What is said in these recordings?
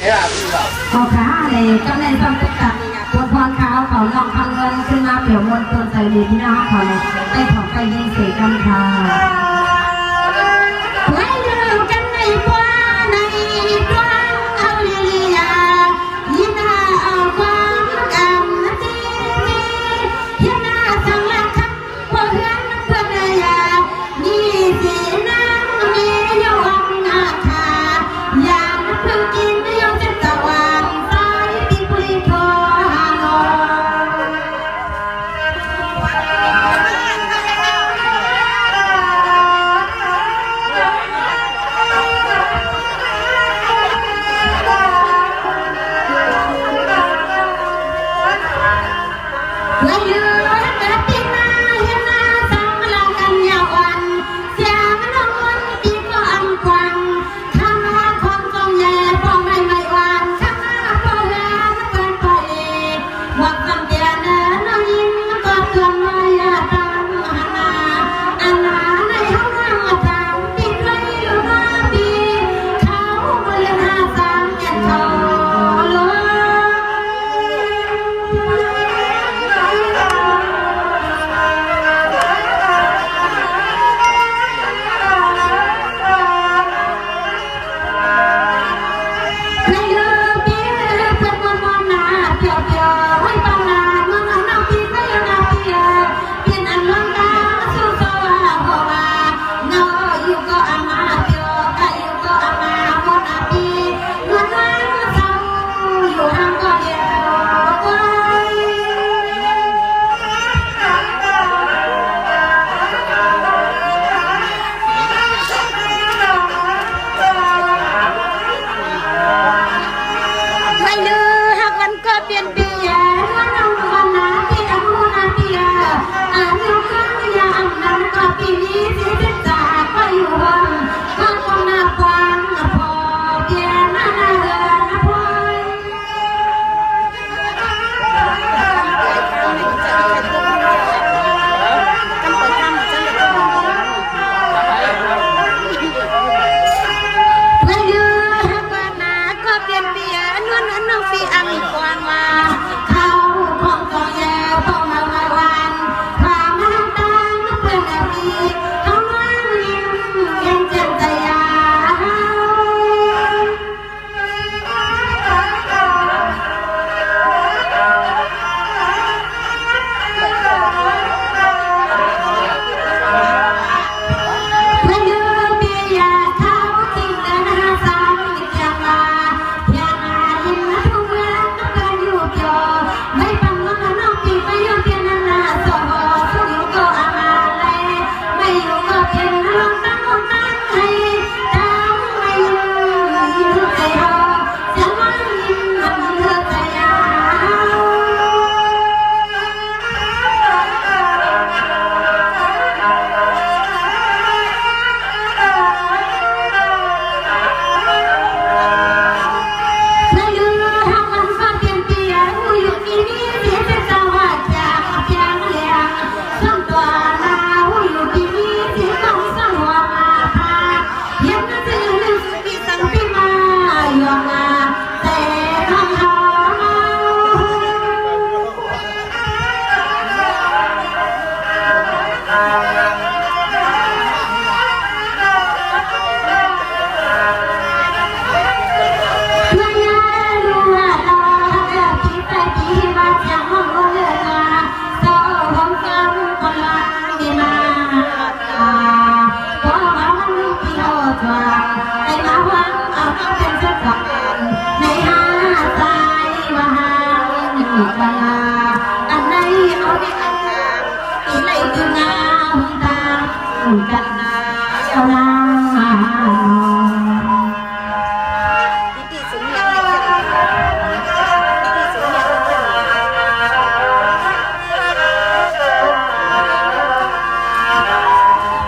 เขาขาเลยก็เลยต้องตัดตัวพรขาวเขาลองทำเงินขึ้นมาเปี่ยวมนตัวใส่ดีที่หน้าเขาเลยไปขอไปยิงเสกำคาไม่ลืมกันในกว่าในกว้างเอาเลียยินดีเอาความกันดียินดีสังลักขับพอเพื่อนเพื่อนเลยนี่สีน้ำมีโยงอาคาอย่างเพิ่งกินโยงจะตะวันสายปีปุริโทฮาโลไม่ลืมกันปีหน้าเห็นหน้าสังลักกันยาววันเสียงน้ำมันปีก็อันควันข้ามาคนทรงแย่พอไม่วันข้ามาพอแย่เป็นไปวัดสังเกตเนื้อยิ้มก็เกินไม่ตามหาอันนาในห้องนั่งตามปีไกลอยู่มาปีเขาเมื่อหน้าสังเกตเขาลงไม่ลืมปีเป็นวันวันนาเปียวเปียวให้ปังงานเมื่อวันน้ำปีไม่ยนาปีเป็นอันลังกาสู้สวาพอว่าเนาอยู่ก็อามาเปียวก็อยู่ก็อามาหมดอาปีเมื่อนั้นเศร้าอยู่ห่างก็เดียวไว้ไม่ลืมหากวันก็เปลี่ยนปีว่าน้องวันนาปีอามูนาปีอายุก็ยาอันนั้นก็ปีนี้ที่จะจากไปอยู่ห้องก็ต้องนับวันพอเพียงนาเรือนพอยไม่ลืมหากวันนาก็เปลี่ยนปีนวลน้องปีอันกวางมาเขาคงต้องแย่พอมาวันความน้ำตาเพื่อนแบบนี้เขาวันยิ้มยังเจ็บใจยาไม่ลืมปียาเขาทิ้งเดินหาสามกิจยังมาอย่างยิ้มทุกเมื่อต้องอยู่เกี่ยวไม่ฟังว่าน้องปีไม่อยู่เพียงนั้นนะสอบทุกอยู่ก็อามาเลยไม่อยู่ก็เพียงลองตั้งคนตั้งให้ดาวไม่อยู่ยิ้มใจหอเสียงว่ายิ้มมันเลือกใจยาไม่ลืมหากมันก็เปลี่ยนเปลี่ยนอยู่ที่นี่เสียใจจะว่าจากเพียงเลี้ยงส่งตัวนาอยู่ที่นี่ที่ต้องสั่งว่ามาพาเย็นนั้นจะอยู่ในปีสังปีมาอยู่มาแต่ทำเขาไม่รู้ว่าเราคิดไปกี่มาจากห้องเรือเจ้าห้องซ้ำคนละดีมาเพราะว่ามันปีโอจวงไอ้มาวังเอาเข้าเป็นเจ้าของในหาใจว่าหาหนึ่งเวลาอันไหนเอาดีอันทางอีไหนคืองาหุ่นตาหุ่นกันนาเอาลา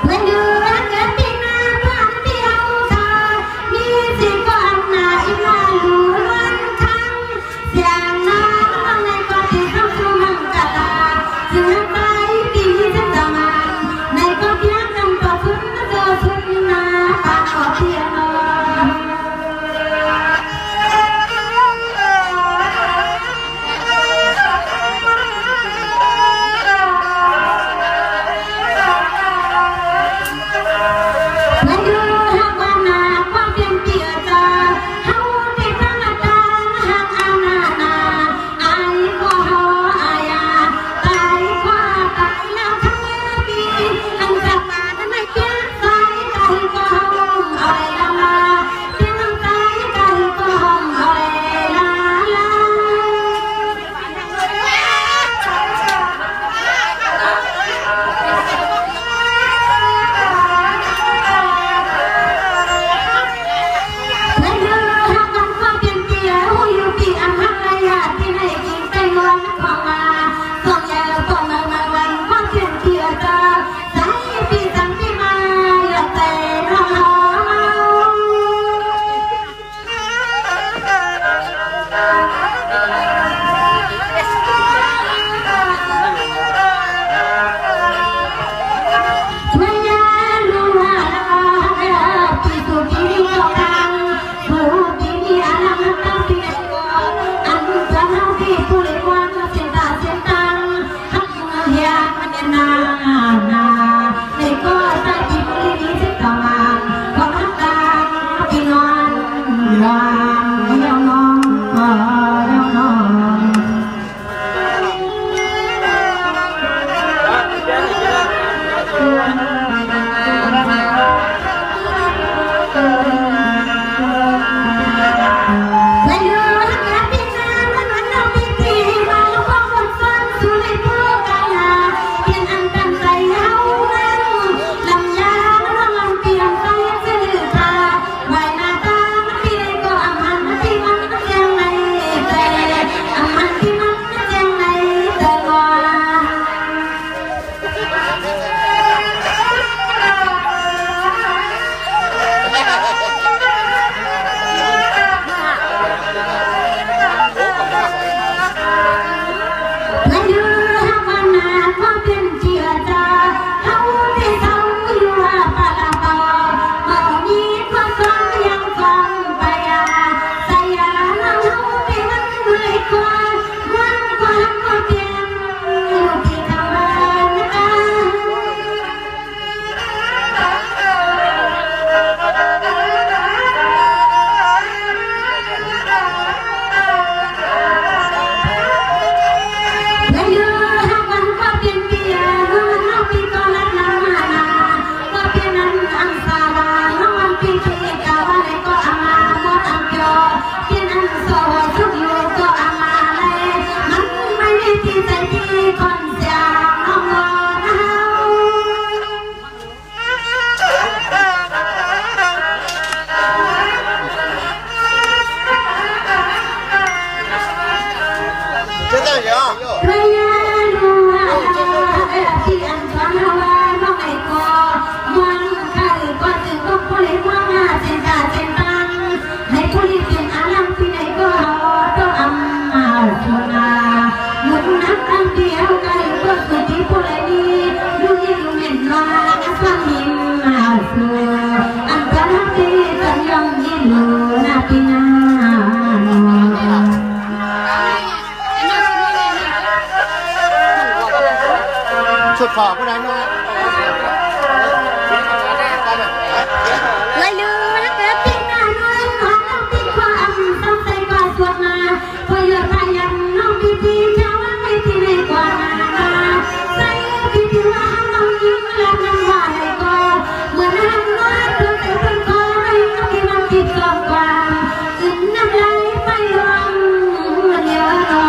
ไม่ลืมกันปีหน้าพันเดียวค่ะมีสิก็อันหนาอีลาลูวันครั้งเสียงน้ำในก็ที่เข้าสู่มันกะลาถึงไปปีที่จะมันในก็เพียงคำตอบ ขอผู้ใดมาเลยลืมนะเกิดปีหน้าน้อยขอต้องปีความต้องใจก่อนสวดมาพอเยอะพยันน้องพี่พี่เจ้าว่าไม่ที่ไหนกว่าใส่พี่พี่ว่าน้องยิ้มแล้วน้ำหวานก็เมื่อน้ำน้อยเพื่อแต่เป็นคอให้น้องพี่น้องคิดกองกว่าอึนน้ำไหลไปรวมเดียวรอ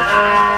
Thank you.